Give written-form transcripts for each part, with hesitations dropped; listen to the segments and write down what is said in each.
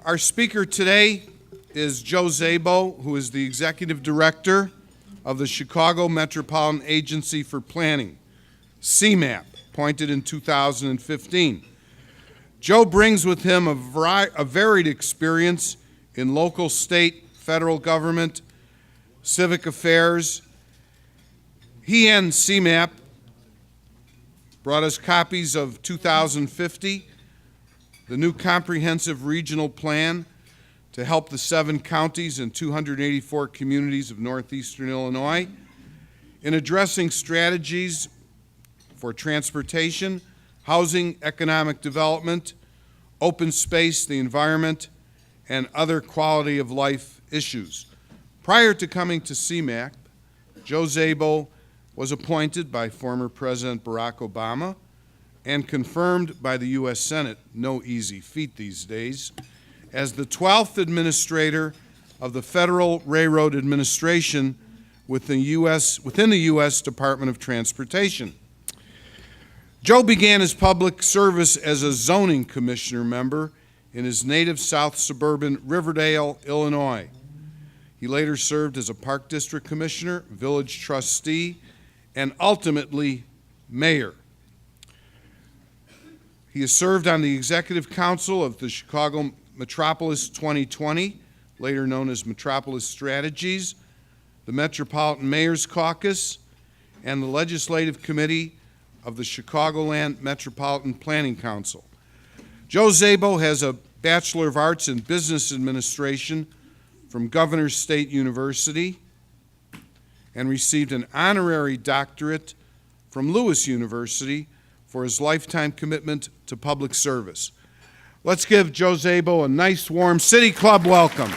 Our speaker today is Joe Szabo, who is the Executive Director of the Chicago Metropolitan Agency for Planning, CMAP, appointed in 2015. Joe brings with him a varied experience in local, state, federal government, civic affairs. He and CMAP brought us copies of 2050, the new comprehensive regional plan to help the 7 counties and 284 communities of northeastern Illinois in addressing strategies for transportation, housing, economic development, open space, the environment, and other quality of life issues. Prior to coming to CMAP, Joe Szabo was appointed by former President Barack Obama and confirmed by the U.S. Senate, no easy feat these days, as the 12th administrator of the Federal Railroad Administration within the U.S. Department of Transportation. Joe began his public service as a zoning commissioner member in his native south suburban Riverdale, Illinois. He later served as a Park District Commissioner, village trustee, and ultimately mayor. He has served on the Executive Council of the Chicago Metropolis 2020, later known as Metropolis Strategies, the Metropolitan Mayor's Caucus, and the Legislative Committee of the Chicagoland Metropolitan Planning Council. Joe Szabo has a Bachelor of Arts in Business Administration from Governor's State University and received an honorary doctorate from Lewis University for his lifetime commitment to public service. Let's give Joe Szabo a nice, warm City Club welcome.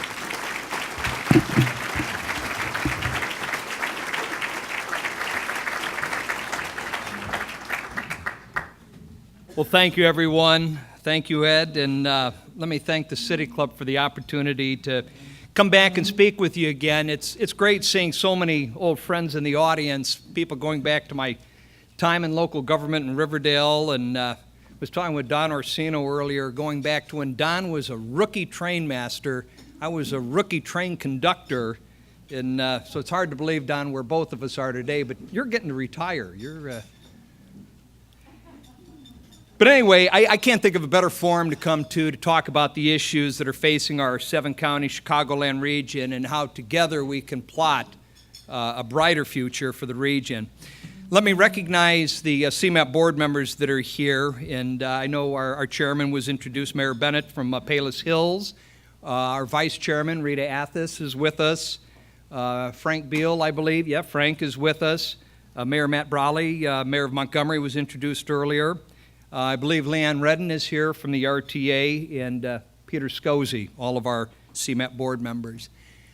Well, thank you, everyone. Thank you, Ed, and let me thank the City Club for the opportunity to come back and speak with you again. It's great seeing so many old friends in the audience, people going back to my time in local government in Riverdale, and was talking with Don Orsino earlier, going back to when Don was a rookie train master. I was a rookie train conductor, and so it's hard to believe, Don, where both of us are today, but you're getting to retire. But anyway, I can't think of a better forum to come to talk about the issues that are facing our 7-county Chicagoland region and how together we can plot a brighter future for the region. Let me recognize the CMAP board members that are here, and I know our chairman was introduced, Mayor Bennett from Palos Hills. Our vice chairman, Rita Athis, is with us. Frank Beal, I believe, yeah, Frank is with us. Mayor Matt Brawley, Mayor of Montgomery, was introduced earlier. I believe Leanne Redden is here from the RTA, and Peter Scozzi, all of our CMAP board members.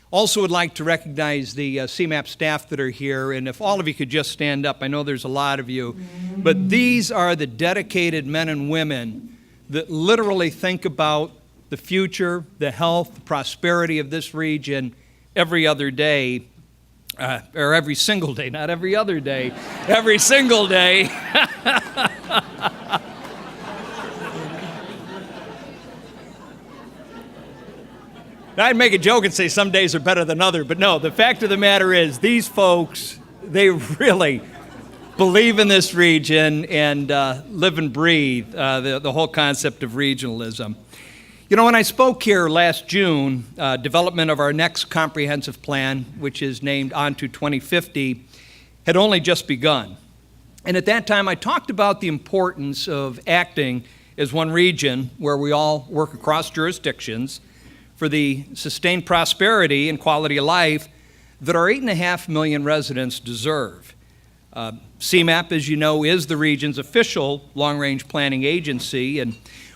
Also would like to recognize the CMAP staff that are here, and if all of you could just stand up, I know there's a lot of you, but these are the dedicated men and women that literally think about the future, the health, the prosperity of this region every other day, or every single day, not every other day, every single day. I'd make a joke and say some days are better than others, but no, the fact of the matter is these folks, they really believe in this region and live and breathe the whole concept of regionalism. You know, when I spoke here last June, development of our next comprehensive plan, which is named On to 2050, had only just begun. And at that time, I talked about the importance of acting as one region where we all work across jurisdictions for the sustained prosperity and quality of life that our 8.5 million residents deserve. CMAP, as you know, is the region's official long-range planning agency, and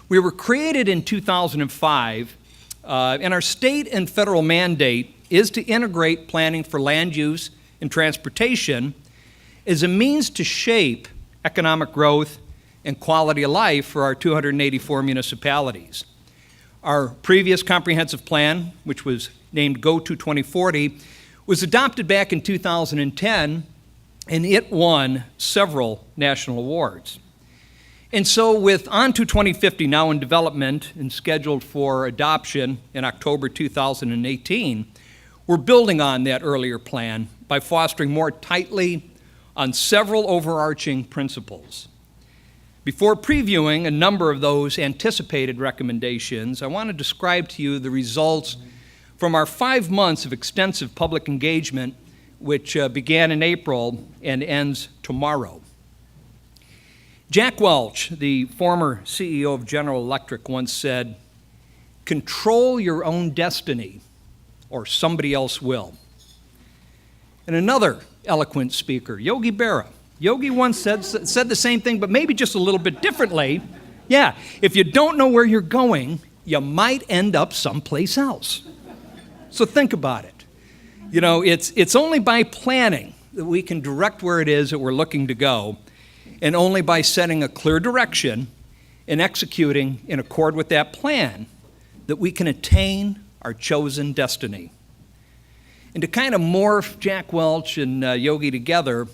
we were created in 2005, and our state and federal mandate is to integrate planning for land use and transportation as a means to shape economic growth and quality of life for our 284 municipalities. Our previous comprehensive plan, which was named Go to 2040, was adopted back in 2010, and it won several national awards. And so with On to 2050 now in development and scheduled for adoption in October 2018, we're building on that earlier plan by fostering more tightly on several overarching principles. Before previewing a number of those anticipated recommendations, I want to describe to you the results from our 5 months of extensive public engagement, which began in April and ends tomorrow. Jack Welch, the former CEO of General Electric, once said, "Control your own destiny, or somebody else will." And another eloquent speaker, Yogi Berra, Yogi once said the same thing, but maybe just a little bit differently. Yeah, if you don't know where you're going, you might end up someplace else. So think about it. You know, it's only by planning that we can direct where it is that we're looking to go, and only by setting a clear direction and executing in accord with that plan that we can attain our chosen destiny. And to kind of morph Jack Welch and Yogi together,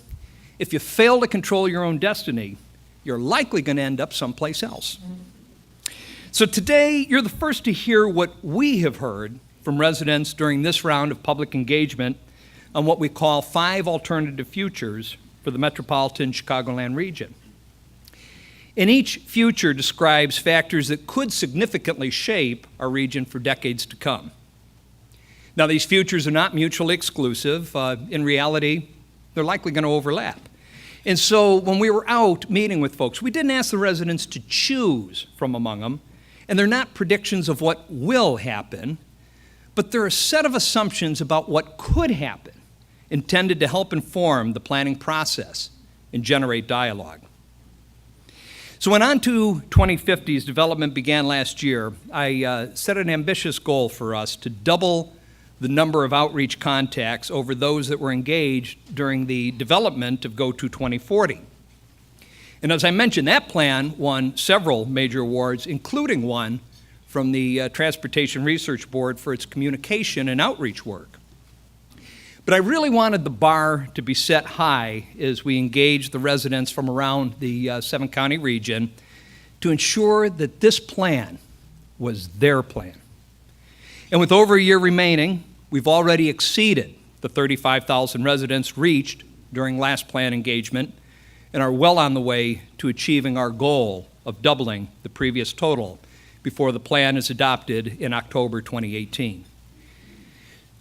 if you fail to control your own destiny, you're likely going to end up someplace else. So today, you're the first to hear what we have heard from residents during this round of public engagement on what we call 5 alternative futures for the Metropolitan Chicagoland region. And each future describes factors that could significantly shape our region for decades to come. Now, these futures are not mutually exclusive. In reality, they're likely going to overlap. And so when we were out meeting with folks, we didn't ask the residents to choose from among them, and they're not predictions of what will happen, but they're a set of assumptions about what could happen, intended to help inform the planning process and generate dialogue. So when On to 2050's development began last year, I set an ambitious goal for us to double the number of outreach contacts over those that were engaged during the development of Go to 2040. And as I mentioned, that plan won several major awards, including one from the Transportation Research Board for its communication and outreach work. But I really wanted the bar to be set high as we engaged the residents from around the 7-county region to ensure that this plan was their plan. And with over a year remaining, we've already exceeded the 35,000 residents reached during last plan engagement and are well on the way to achieving our goal of doubling the previous total before the plan is adopted in October 2018.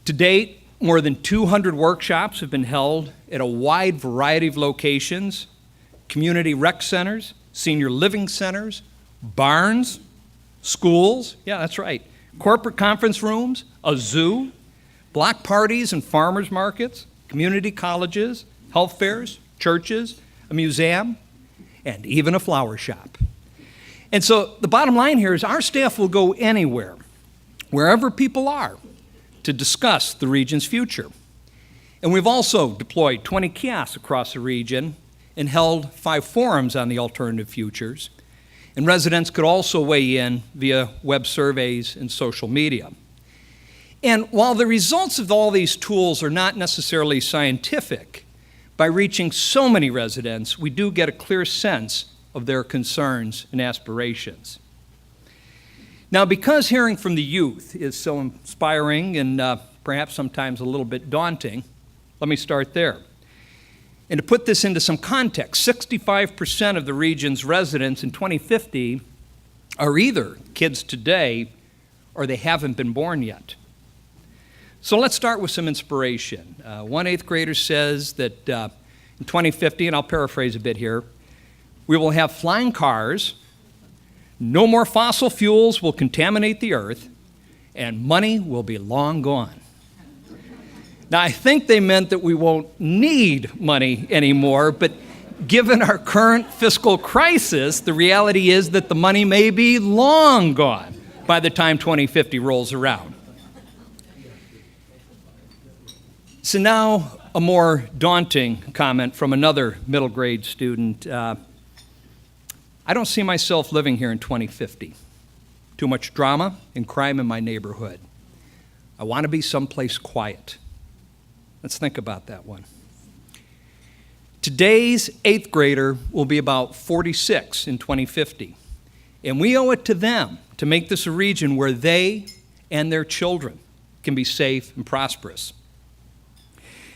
To date, more than 200 workshops have been held at a wide variety of locations: community rec centers, senior living centers, barns, schools, yeah, that's right, corporate conference rooms, a zoo, block parties and farmers markets, community colleges, health fairs, churches, a museum, and even a flower shop. And so the bottom line here is our staff will go anywhere, wherever people are, to discuss the region's future. And we've also deployed 20 kiosks across the region and held 5 forums on the alternative futures. And residents could also weigh in via web surveys and social media. And while the results of all these tools are not necessarily scientific, by reaching so many residents, we do get a clear sense of their concerns and aspirations. Now, because hearing from the youth is so inspiring and perhaps sometimes a little bit daunting, let me start there. And to put this into some context, 65% of the region's residents in 2050 are either kids today or they haven't been born yet. So let's start with some inspiration. One 8th grader says that in 2050, and I'll paraphrase a bit here, we will have flying cars, no more fossil fuels will contaminate the earth, and money will be long gone. Now, I think they meant that we won't need money anymore, but given our current fiscal crisis, the reality is that the money may be long gone by the time 2050 rolls around. So now, a more daunting comment from another middle grade student. I don't see myself living here in 2050. Too much drama and crime in my neighborhood. I want to be someplace quiet. Let's think about that one. Today's 8th grader will be about 46 in 2050, and we owe it to them to make this a region where they and their children can be safe and prosperous.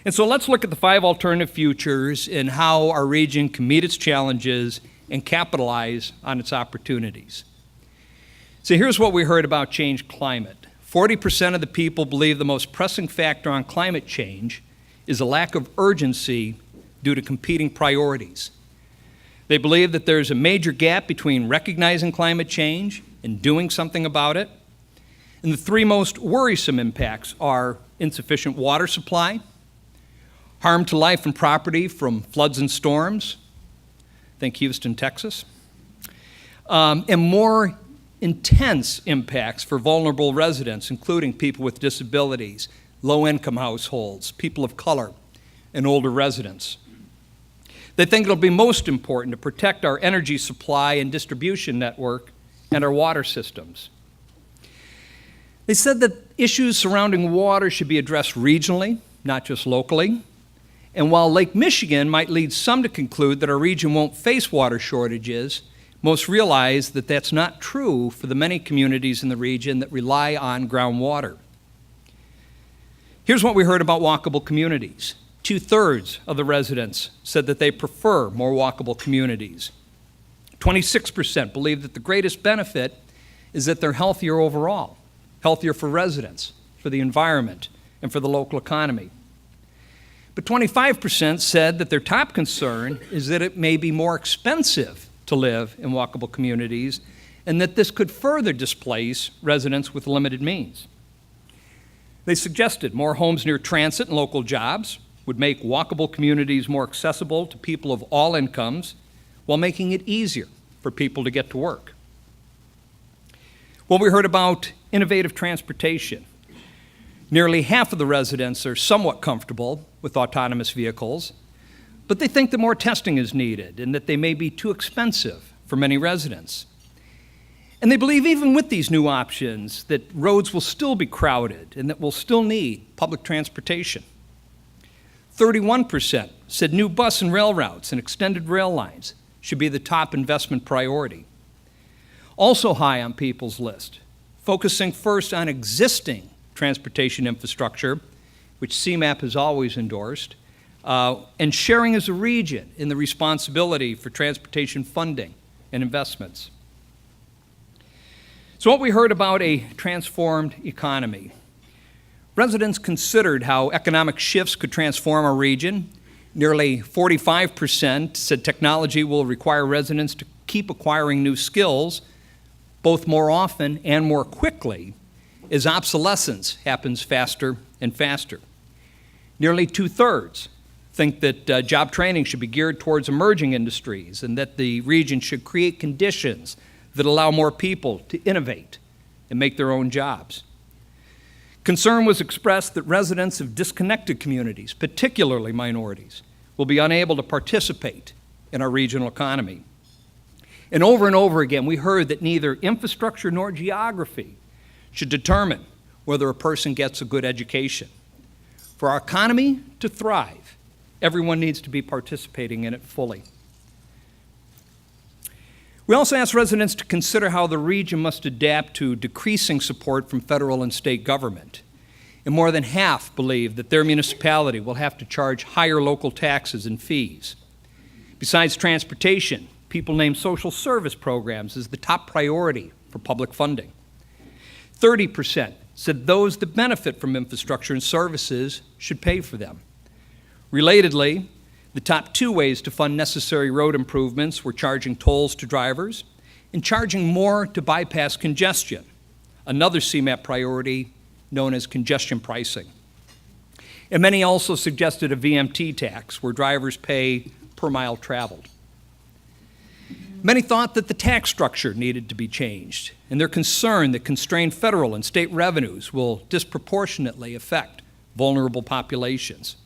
And so let's look at the 5 alternative futures and how our region can meet its challenges and capitalize on its opportunities. So here's what we heard about changed climate. 40% of the people believe the most pressing factor on climate change is a lack of urgency due to competing priorities. They believe that there's a major gap between recognizing climate change and doing something about it. And the 3 most worrisome impacts are insufficient water supply, harm to life and property from floods and storms, think Houston, Texas, and more intense impacts for vulnerable residents, including people with disabilities, low-income households, people of color, and older residents. They think it'll be most important to protect our energy supply and distribution network and our water systems. They said that issues surrounding water should be addressed regionally, not just locally. And while Lake Michigan might lead some to conclude that our region won't face water shortages, most realize that that's not true for the many communities in the region that rely on groundwater. Here's what we heard about walkable communities. 2/3 of the residents said that they prefer more walkable communities. 26% believe that the greatest benefit is that they're healthier overall, healthier for residents, for the environment, and for the local economy. But 25% said that their top concern is that it may be more expensive to live in walkable communities and that this could further displace residents with limited means. They suggested more homes near transit and local jobs would make walkable communities more accessible to people of all incomes while making it easier for people to get to work. Well, we heard about innovative transportation. Nearly half of the residents are somewhat comfortable with autonomous vehicles, but they think that more testing is needed and that they may be too expensive for many residents. And they believe even with these new options that roads will still be crowded and that we'll still need public transportation. 31% said new bus and rail routes and extended rail lines should be the top investment priority. Also high on people's list, focusing first on existing transportation infrastructure, which CMAP has always endorsed, and sharing as a region in the responsibility for transportation funding and investments. So what we heard about a transformed economy. Residents considered how economic shifts could transform our region. Nearly 45% said technology will require residents to keep acquiring new skills, both more often and more quickly, as obsolescence happens faster and faster. Nearly 2/3 think that job training should be geared towards emerging industries and that the region should create conditions that allow more people to innovate and make their own jobs. Concern was expressed that residents of disconnected communities, particularly minorities, will be unable to participate in our regional economy. And over again, we heard that neither infrastructure nor geography should determine whether a person gets a good education. For our economy to thrive, everyone needs to be participating in it fully. We also asked residents to consider how the region must adapt to decreasing support from federal and state government. And more than half believe that their municipality will have to charge higher local taxes and fees. Besides transportation, people named social service programs as the top priority for public funding. 30% said those that benefit from infrastructure and services should pay for them. Relatedly, the top 2 ways to fund necessary road improvements were charging tolls to drivers and charging more to bypass congestion, another CMAP priority known as congestion pricing. And many also suggested a VMT tax where drivers pay per mile traveled. Many thought that the tax structure needed to be changed, and they're concerned that constrained federal and state revenues will disproportionately affect vulnerable populations.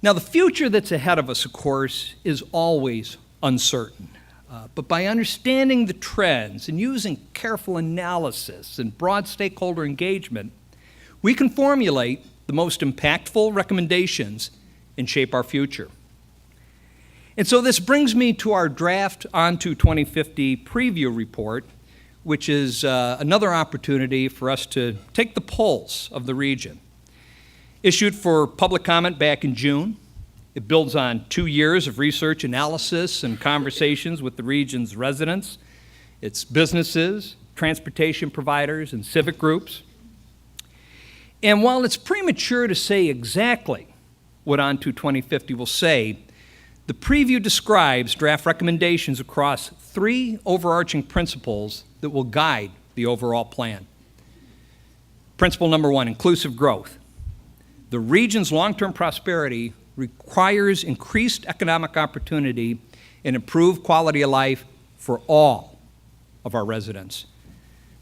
Now, the future that's ahead of us, of course, is always uncertain. But by understanding the trends and using careful analysis and broad stakeholder engagement, we can formulate the most impactful recommendations and shape our future. And so this brings me to our draft Onto 2050 preview report, which is another opportunity for us to take the pulse of the region. Issued for public comment back in June, it builds on 2 years of research analysis and conversations with the region's residents, its businesses, transportation providers, and civic groups. And while it's premature to say exactly what Onto 2050 will say, the preview describes draft recommendations across 3 overarching principles that will guide the overall plan. Principle number 1, inclusive growth. The region's long-term prosperity requires increased economic opportunity and improved quality of life for all of our residents.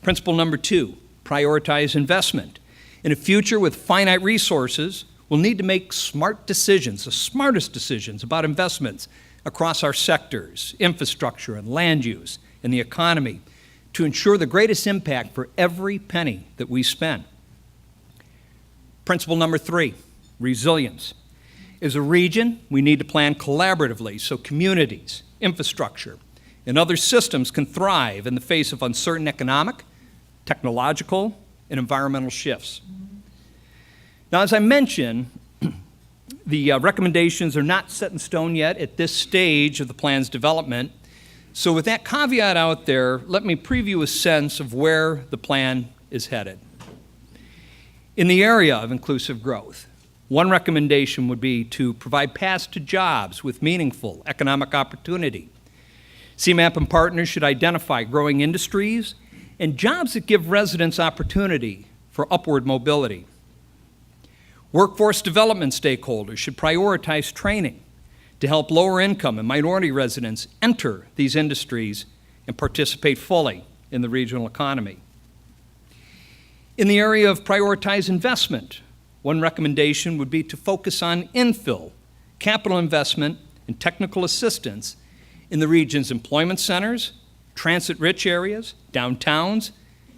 Principle number 2, prioritize investment. In a future with finite resources, we'll need to make smart decisions, the smartest decisions about investments across our sectors, infrastructure and land use, and the economy to ensure the greatest impact for every penny that we spend. Principle number 3, resilience. As a region, we need to plan collaboratively so communities, infrastructure, and other systems can thrive in the face of uncertain economic, technological, and environmental shifts. Now, as I mentioned, the recommendations are not set in stone yet at this stage of the plan's development. So with that caveat out there, let me preview a sense of where the plan is headed. In the area of inclusive growth, one recommendation would be to provide paths to jobs with meaningful economic opportunity. CMAP and partners should identify growing industries and jobs that give residents opportunity for upward mobility. Workforce development stakeholders should prioritize training to help lower income and minority residents enter these industries and participate fully in the regional economy. In the area of prioritized investment, one recommendation would be to focus on infill, capital investment, and technical assistance in the region's employment centers, transit-rich areas, downtowns,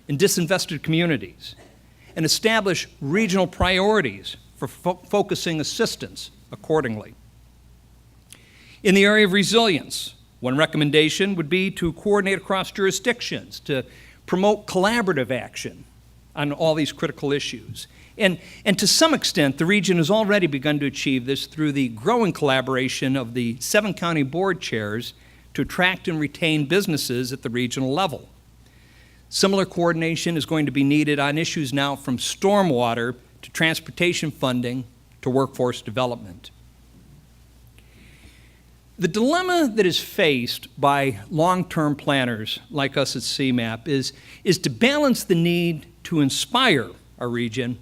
and disinvested communities, and establish regional priorities for focusing assistance accordingly. In the area of resilience, one recommendation would be to coordinate across jurisdictions to promote collaborative action on all these critical issues. And to some extent, the region has already begun to achieve this through the growing collaboration of the 7 county board chairs to attract and retain businesses at the regional level. Similar coordination is going to be needed on issues now from stormwater to transportation funding to workforce development. The dilemma that is faced by long-term planners like us at CMAP is to balance the need to inspire our region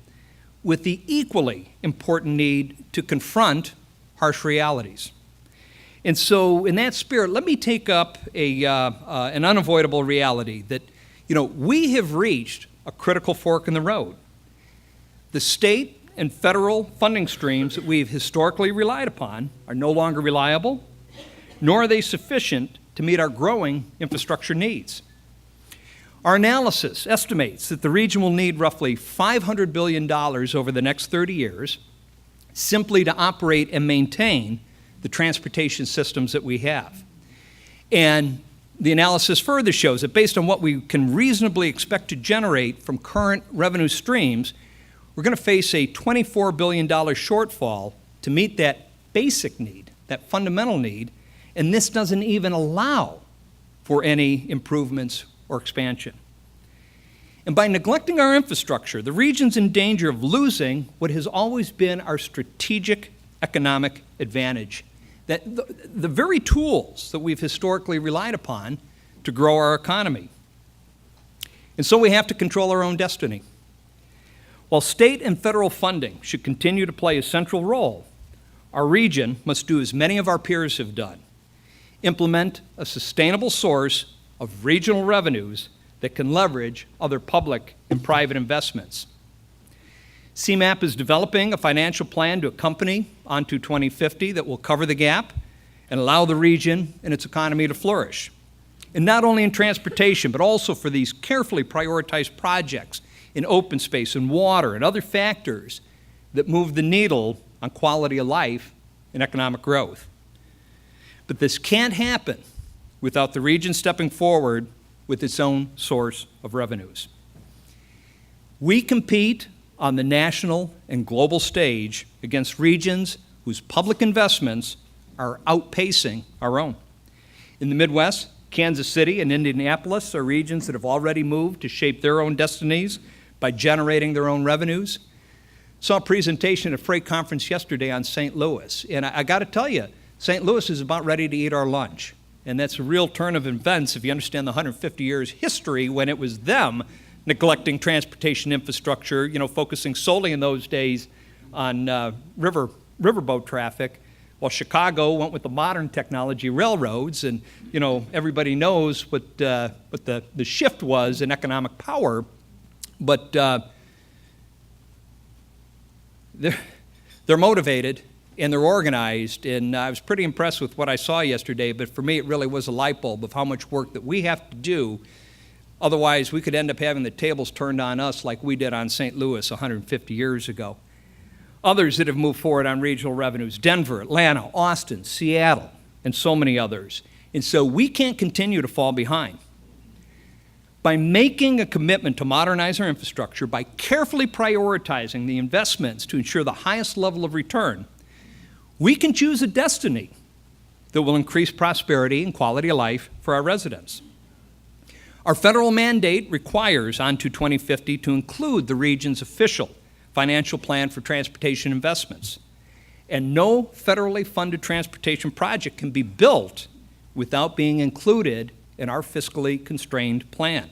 with the equally important need to confront harsh realities. And so in that spirit, let me take up an unavoidable reality that, we have reached a critical fork in the road. The state and federal funding streams that we've historically relied upon are no longer reliable, nor are they sufficient to meet our growing infrastructure needs. Our analysis estimates that the region will need roughly $500 billion over the next 30 years simply to operate and maintain the transportation systems that we have. And the analysis further shows that based on what we can reasonably expect to generate from current revenue streams, we're going to face a $24 billion shortfall to meet that basic need, that fundamental need, and this doesn't even allow for any improvements or expansion. And by neglecting our infrastructure, the region's in danger of losing what has always been our strategic economic advantage, that the very tools that we've historically relied upon to grow our economy. And so we have to control our own destiny. While state and federal funding should continue to play a central role, our region must do as many of our peers have done, implement a sustainable source of regional revenues that can leverage other public and private investments. CMAP is developing a financial plan to accompany Onto 2050 that will cover the gap and allow the region and its economy to flourish. And not only in transportation, but also for these carefully prioritized projects in open space and water and other factors that move the needle on quality of life and economic growth. But this can't happen without the region stepping forward with its own source of revenues. We compete on the national and global stage against regions whose public investments are outpacing our own. In the Midwest, Kansas City and Indianapolis are regions that have already moved to shape their own destinies by generating their own revenues. Saw a presentation at a freight conference yesterday on St. Louis, and I got to tell you, St. Louis is about ready to eat our lunch. And that's a real turn of events if you understand the 150 years history when it was them neglecting transportation infrastructure, focusing solely in those days on riverboat traffic, while Chicago went with the modern technology railroads, and everybody knows what the shift was in economic power. But they're motivated and they're organized, and I was pretty impressed with what I saw yesterday, but for me it really was a light bulb of how much work that we have to do. Otherwise, we could end up having the tables turned on us like we did on St. Louis 150 years ago. Others that have moved forward on regional revenues: Denver, Atlanta, Austin, Seattle, and so many others. And so we can't continue to fall behind. By making a commitment to modernize our infrastructure, by carefully prioritizing the investments to ensure the highest level of return, we can choose a destiny that will increase prosperity and quality of life for our residents. Our federal mandate requires on to 2050 to include the region's official financial plan for transportation investments. And no federally funded transportation project can be built without being included in our fiscally constrained plan.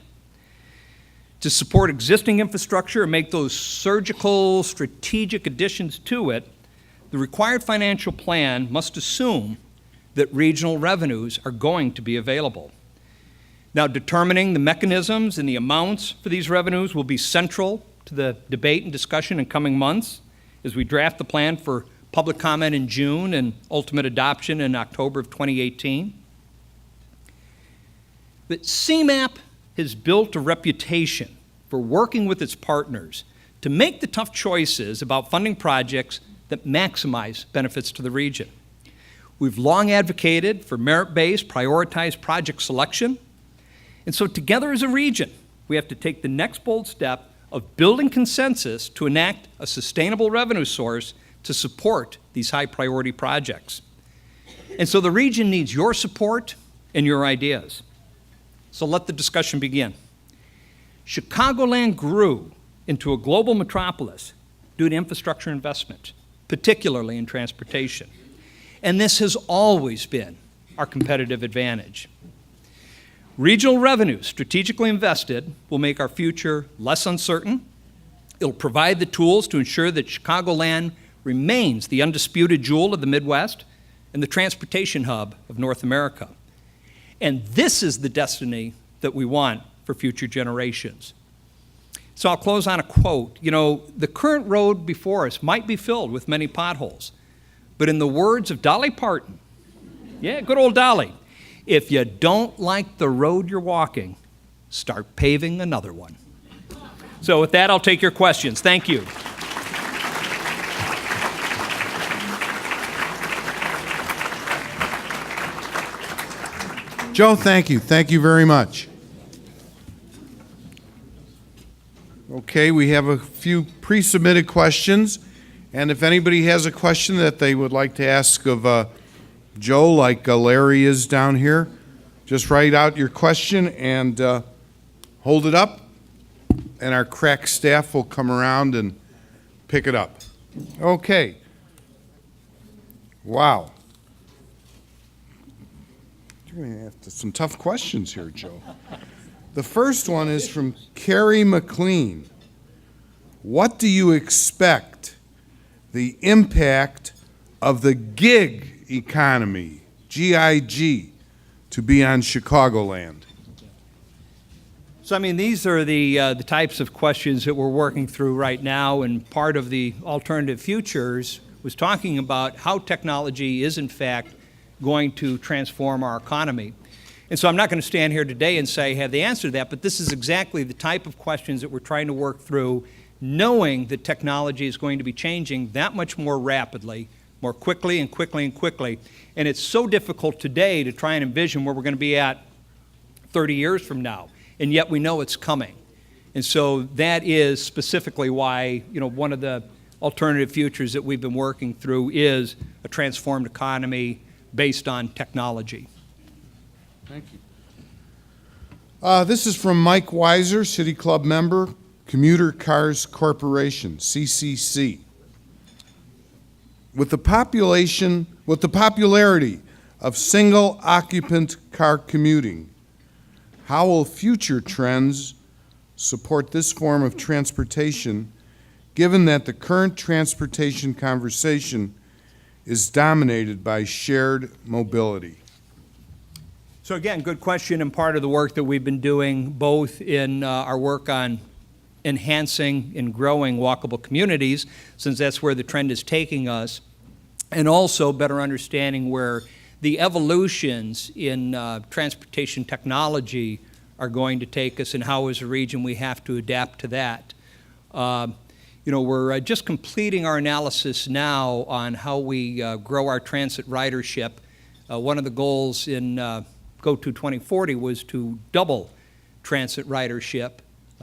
To support existing infrastructure and make those surgical, strategic additions to it, the required financial plan must assume that regional revenues are going to be available. Now, determining the mechanisms and the amounts for these revenues will be central to the debate and discussion in coming months as we draft the plan for public comment in June and ultimate adoption in October of 2018. But CMAP has built a reputation for working with its partners to make the tough choices about funding projects that maximize benefits to the region. We've long advocated for merit-based, prioritized project selection. And so together as a region, we have to take the next bold step of building consensus to enact a sustainable revenue source to support these high-priority projects. And so the region needs your support and your ideas. So let the discussion begin. Chicagoland grew into a global metropolis due to infrastructure investment, particularly in transportation. And this has always been our competitive advantage. Regional revenues strategically invested will make our future less uncertain. It'll provide the tools to ensure that Chicagoland remains the undisputed jewel of the Midwest and the transportation hub of North America. And this is the destiny that we want for future generations. So I'll close on a quote. The current road before us might be filled with many potholes, but in the words of Dolly Parton, yeah, good old Dolly, if you don't like the road you're walking, start paving another one. So with that, I'll take your questions. Thank you. Joe, thank you. Thank you very much. Okay, we have a few pre-submitted questions, and if anybody has a question that they would like to ask of Joe, like Larry is down here, just write out your question and hold it up, and our crack staff will come around and pick it up. Okay. Wow. You're going to have some tough questions here, Joe. The first one is from Carrie McLean. What do you expect the impact of the gig economy, GIG, to be on Chicagoland? So, these are the types of questions that we're working through right now, and part of the Alternative Futures was talking about how technology is, in fact, going to transform our economy. And so I'm not going to stand here today and say I have the answer to that, but this is exactly the type of questions that we're trying to work through, knowing that technology is going to be changing that much more rapidly more quickly and quickly and quickly. And it's so difficult today to try and envision where we're going to be at 30 years from now, and yet we know it's coming. And so that is specifically why, one of the alternative futures that we've been working through is a transformed economy based on technology. Thank you. This is from Mike Weiser, City Club member, Commuter Cars Corporation, CCC. With the popularity of single-occupant car commuting, how will future trends support this form of transportation, given that the current transportation conversation is dominated by shared mobility? So again, good question, and part of the work that we've been doing both in our work on enhancing and growing walkable communities, since that's where the trend is taking us, and also better understanding where the evolutions in transportation technology are going to take us and how as a region we have to adapt to that. We're just completing our analysis now on how we grow our transit ridership. One of the goals in Go to 2040 was to double transit ridership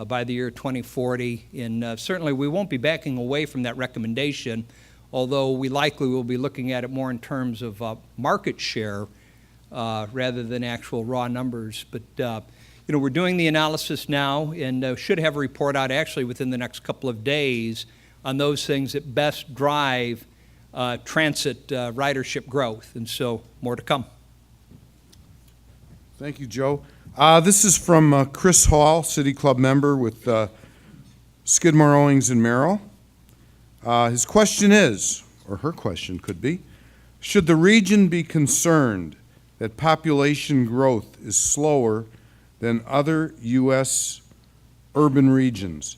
by the year 2040, and certainly we won't be backing away from that recommendation, although we likely will be looking at it more in terms of market share rather than actual raw numbers. But we're doing the analysis now and should have a report out actually within the next couple of days on those things that best drive transit ridership growth, and so more to come. Thank you, Joe. This is from Chris Hall, City Club member with Skidmore, Owings, and Merrill. His question is, or her question could be, should the region be concerned that population growth is slower than other U.S. urban regions?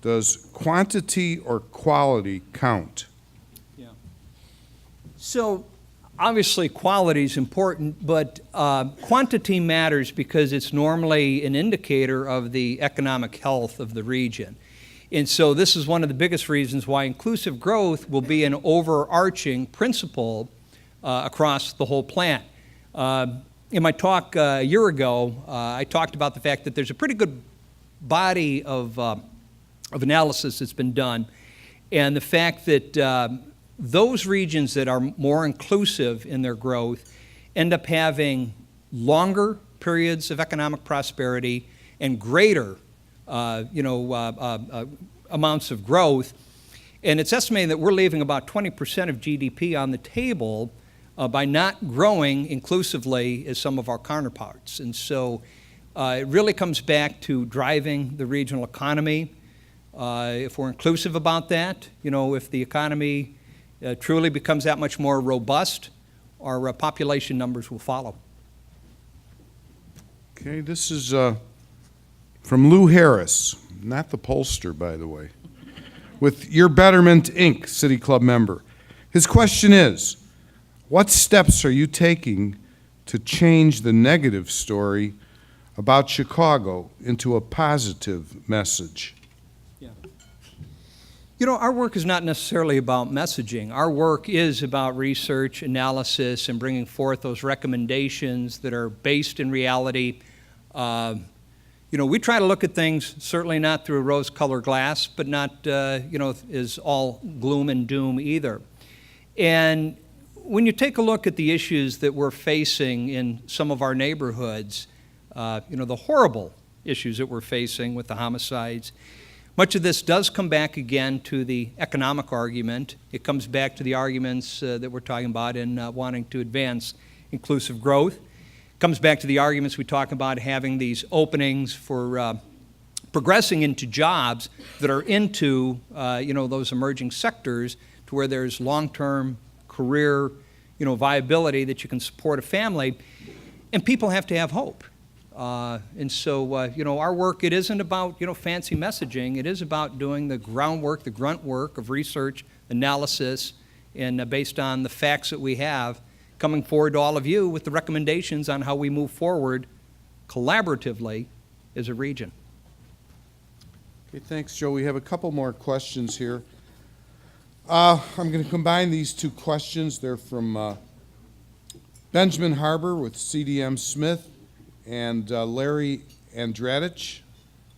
Does quantity or quality count? Yeah. So obviously quality is important, but quantity matters because it's normally an indicator of the economic health of the region. And so this is one of the biggest reasons why inclusive growth will be an overarching principle across the whole plan. In my talk a year ago, I talked about the fact that there's a pretty good body of analysis that's been done, and the fact that those regions that are more inclusive in their growth end up having longer periods of economic prosperity and greater amounts of growth. And it's estimated that we're leaving about 20% of GDP on the table by not growing inclusively as some of our counterparts. And so it really comes back to driving the regional economy. If we're inclusive about that, if the economy truly becomes that much more robust, our population numbers will follow. Okay, this is from Lou Harris, not the pollster, by the way, with Your Betterment, Inc., City Club member. His question is, what steps are you taking to change the negative story about Chicago into a positive message? Our work is not necessarily about messaging. Our work is about research, analysis, and bringing forth those recommendations that are based in reality. We try to look at things certainly not through a rose-colored glass, but not, is all gloom and doom either. And when you take a look at the issues that we're facing in some of our neighborhoods, the horrible issues that we're facing with the homicides, much of this does come back again to the economic argument. It comes back to the arguments that we're talking about in wanting to advance inclusive growth. It comes back to the arguments we talk about having these openings for progressing into jobs that are into those emerging sectors to where there's long-term career viability that you can support a family, and people have to have hope. And so, our work, it isn't about, fancy messaging. It is about doing the groundwork, the grunt work of research, analysis, and based on the facts that we have, coming forward to all of you with the recommendations on how we move forward collaboratively as a region. Okay, thanks, Joe. We have a couple more questions here. I'm going to combine these two questions. They're from Benjamin Harbour with CDM Smith and Larry Andradich.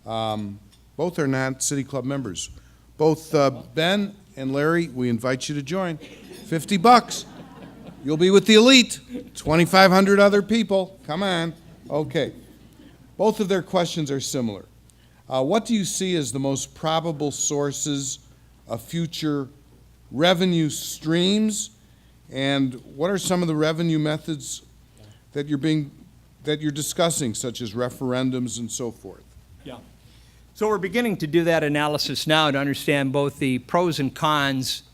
Both are not City Club members. Both Ben and Larry, we invite you to join. $50. You'll be with the elite. 2,500 other people. Come on. Okay. Both of their questions are similar. What do you see as the most probable sources of future revenue streams, and what are some of the revenue methods that you're discussing, such as referendums and so forth? Yeah. So we're beginning to do that analysis now to understand both the pros and cons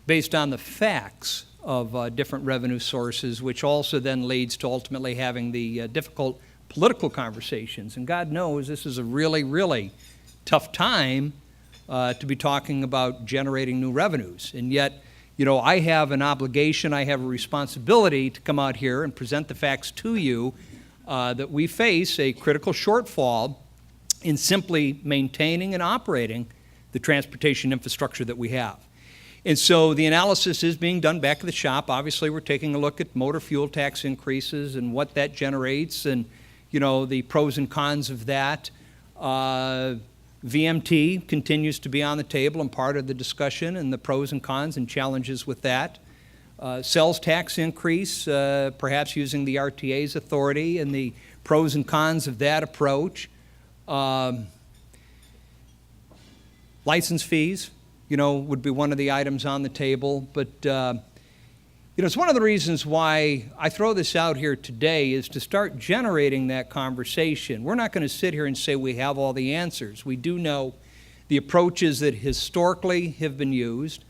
based on the facts of different revenue sources, which also then leads to ultimately having the difficult political conversations. And God knows this is a really, really tough time to be talking about generating new revenues. And yet, I have an obligation, I have a responsibility to come out here and present the facts to you that we face a critical shortfall in simply maintaining and operating the transportation infrastructure that we have. And so the analysis is being done back at the shop. Obviously, we're taking a look at motor fuel tax increases and what that generates and, the pros and cons of that. VMT continues to be on the table and part of the discussion and the pros and cons and challenges with that. Sales tax increase, perhaps using the RTA's authority and the pros and cons of that approach. License fees, would be one of the items on the table. But, it's one of the reasons why I throw this out here today is to start generating that conversation. We're not going to sit here and say we have all the answers. We do know the approaches that historically have been used.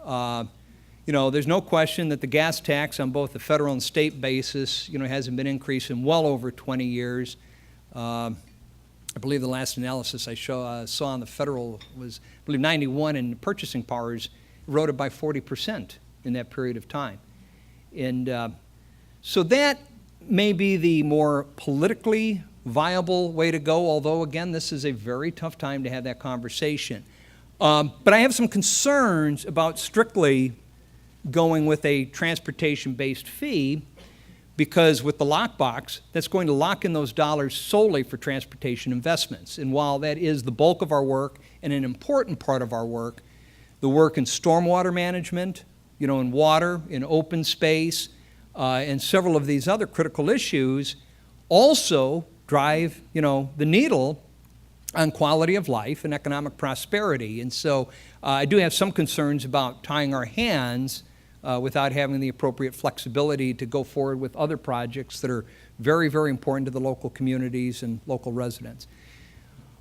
There's no question that the gas tax on both the federal and state basis, hasn't been increased in well over 20 years. I believe the last analysis I saw on the federal was, I believe, 91, and purchasing powers eroded by 40% in that period of time. And so that may be the more politically viable way to go, although, again, this is a very tough time to have that conversation. But I have some concerns about strictly going with a transportation-based fee, because with the lockbox, that's going to lock in those dollars solely for transportation investments. And while that is the bulk of our work and an important part of our work, the work in stormwater management, in water, in open space, and several of these other critical issues also drive, the needle on quality of life and economic prosperity. And so I do have some concerns about tying our hands without having the appropriate flexibility to go forward with other projects that are very, very important to the local communities and local residents.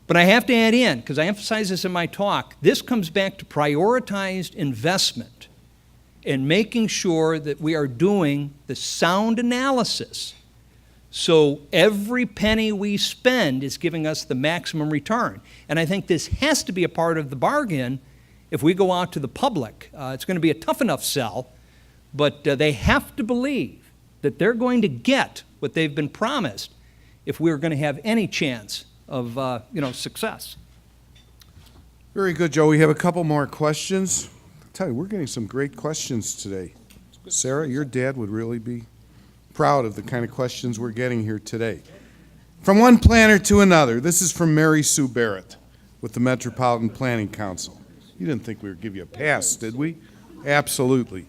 But I have to add in, because I emphasize this in my talk, this comes back to prioritized investment and making sure that we are doing the sound analysis so every penny we spend is giving us the maximum return. And I think this has to be a part of the bargain if we go out to the public. It's going to be a tough enough sell, but they have to believe that they're going to get what they've been promised if we're going to have any chance of success. Very good, Joe. We have a couple more questions. I tell you, we're getting some great questions today. Sarah, your dad would really be proud of the kind of questions we're getting here today. From one planner to another, this is from Mary Sue Barrett with the Metropolitan Planning Council. You didn't think we would give you a pass, did we? Absolutely.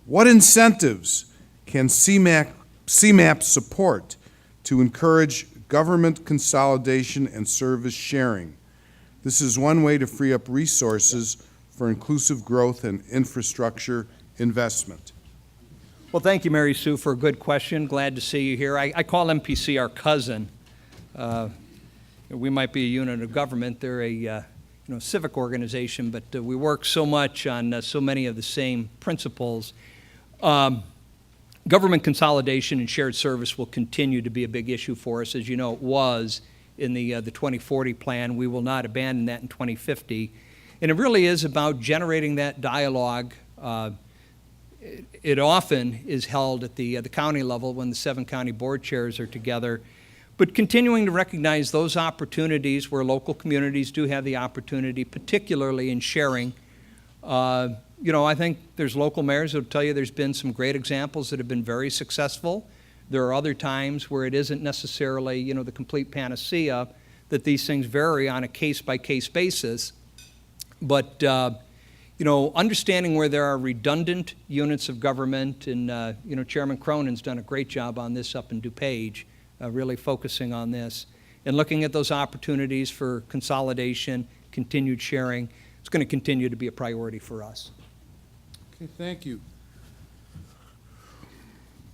What incentives can CMAP support to encourage government consolidation and service sharing? This is one way to free up resources for inclusive growth and infrastructure investment. Well, thank you, Mary Sue, for a good question. Glad to see you here. I call MPC our cousin. We might be a unit of government. They're a civic organization, but we work so much on so many of the same principles. Government consolidation and shared service will continue to be a big issue for us. As you know, it was in the 2040 plan. We will not abandon that in 2050. And it really is about generating that dialogue. It often is held at the county level when the 7 county board chairs are together, but continuing to recognize those opportunities where local communities do have the opportunity, particularly in sharing I think there's local mayors who will tell you there's been some great examples that have been very successful. There are other times where it isn't necessarily, the complete panacea, that these things vary on a case-by-case basis. But, understanding where there are redundant units of government, and, Chairman Cronin's done a great job on this up in DuPage, really focusing on this, and looking at those opportunities for consolidation, continued sharing. It's going to continue to be a priority for us. Okay, thank you.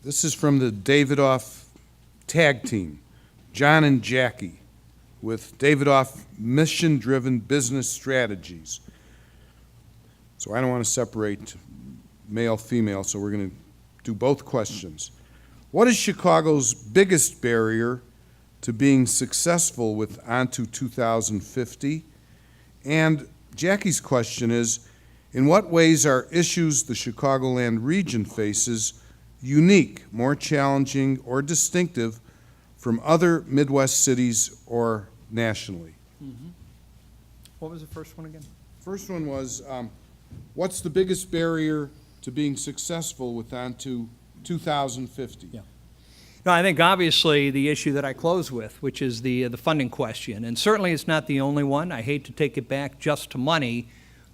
This is from the Davidoff Tag Team, John and Jackie, with Davidoff Mission-Driven Business Strategies. So I don't want to separate male, female, so we're going to do both questions. What is Chicago's biggest barrier to being successful with Onto 2050? And Jackie's question is, in what ways are issues the Chicagoland region faces unique, more challenging, or distinctive from other Midwest cities or nationally? Mm-hmm. What was the first one again? First one was, what's the biggest barrier to being successful with Onto 2050? Yeah. No, I think obviously the issue that I close with, which is the funding question, and certainly it's not the only one. I hate to take it back just to money,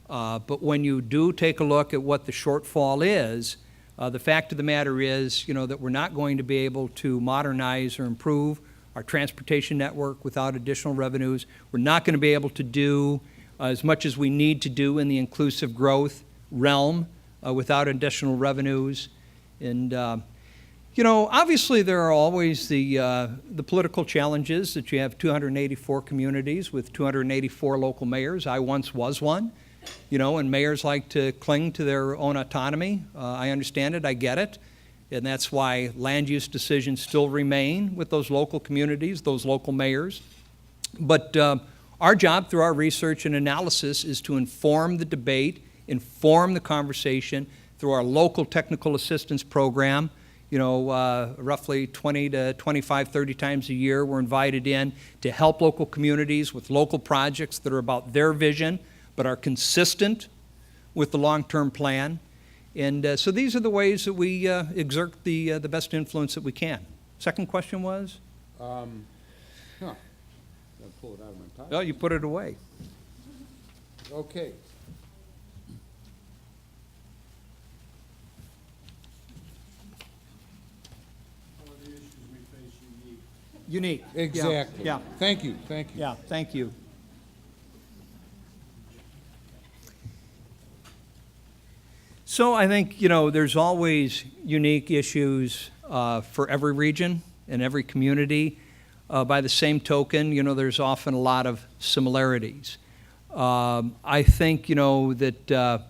but when you do take a look at what the shortfall is, the fact of the matter is, that we're not going to be able to modernize or improve our transportation network without additional revenues. We're not going to be able to do as much as we need to do in the inclusive growth realm without additional revenues. And, obviously there are always the political challenges that you have 284 communities with 284 local mayors. I once was one. And mayors like to cling to their own autonomy. I understand it, I get it, and that's why land use decisions still remain with those local communities, those local mayors. But our job through our research and analysis is to inform the debate, inform the conversation through our local technical assistance program. Roughly 20 to 25, 30 times a year we're invited in to help local communities with local projects that are about their vision, but are consistent with the long-term plan. And so these are the ways that we exert the best influence that we can. Second question was? I'll pull it out of my pocket. Oh, you put it away. Okay. One of the issues we face unique. Unique. Exactly. Yeah. Thank you. Yeah, thank you. So I think, there's always unique issues for every region and every community. By the same token, there's often a lot of similarities. I think, that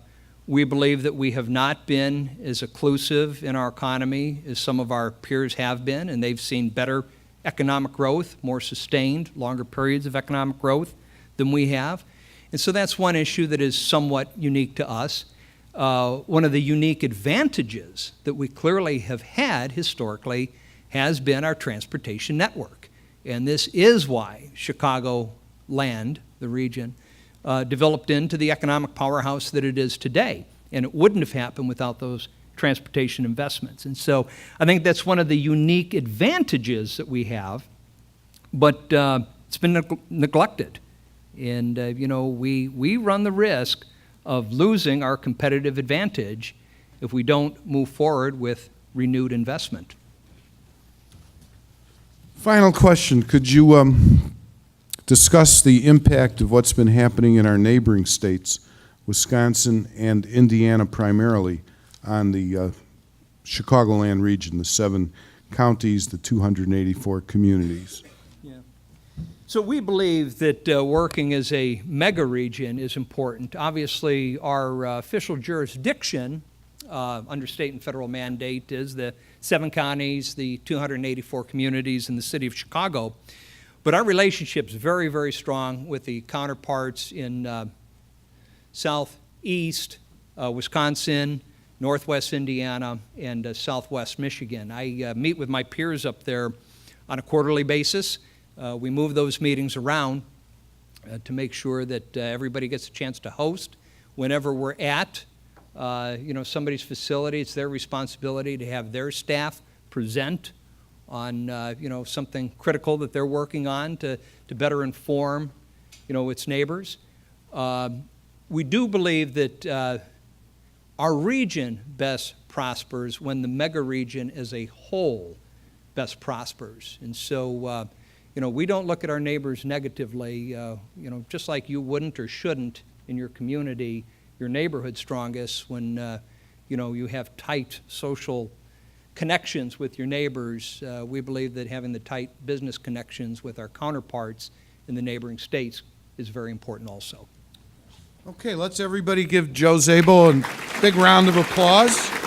we believe that we have not been as inclusive in our economy as some of our peers have been, and they've seen better economic growth, more sustained, longer periods of economic growth than we have. And so that's one issue that is somewhat unique to us. One of the unique advantages that we clearly have had historically has been our transportation network. And this is why Chicagoland, the region, developed into the economic powerhouse that it is today. And it wouldn't have happened without those transportation investments. And so I think that's one of the unique advantages that we have, but it's been neglected. And, we run the risk of losing our competitive advantage if we don't move forward with renewed investment. Final question. Could you discuss the impact of what's been happening in our neighboring states, Wisconsin and Indiana primarily, on the Chicagoland region, the 7 counties, the 284 communities? So we believe that working as a mega region is important. Obviously, our official jurisdiction under state and federal mandate is the 7 counties, the 284 communities in the city of Chicago. But our relationship's very, very strong with the counterparts in southeast Wisconsin, northwest Indiana, and southwest Michigan. I meet with my peers up there on a quarterly basis. We move those meetings around to make sure that everybody gets a chance to host. whenever we're at, somebody's facility, it's their responsibility to have their staff present on, something critical that they're working on to better inform, its neighbors. We do believe that our region best prospers when the mega region as a whole best prospers. And so, we don't look at our neighbors negatively, just like you wouldn't or shouldn't in your community, your neighborhood strongest when, you have tight social connections with your neighbors. We believe that having the tight business connections with our counterparts in the neighboring states is very important also. Okay, let's everybody give Joe Szabo a big round of applause.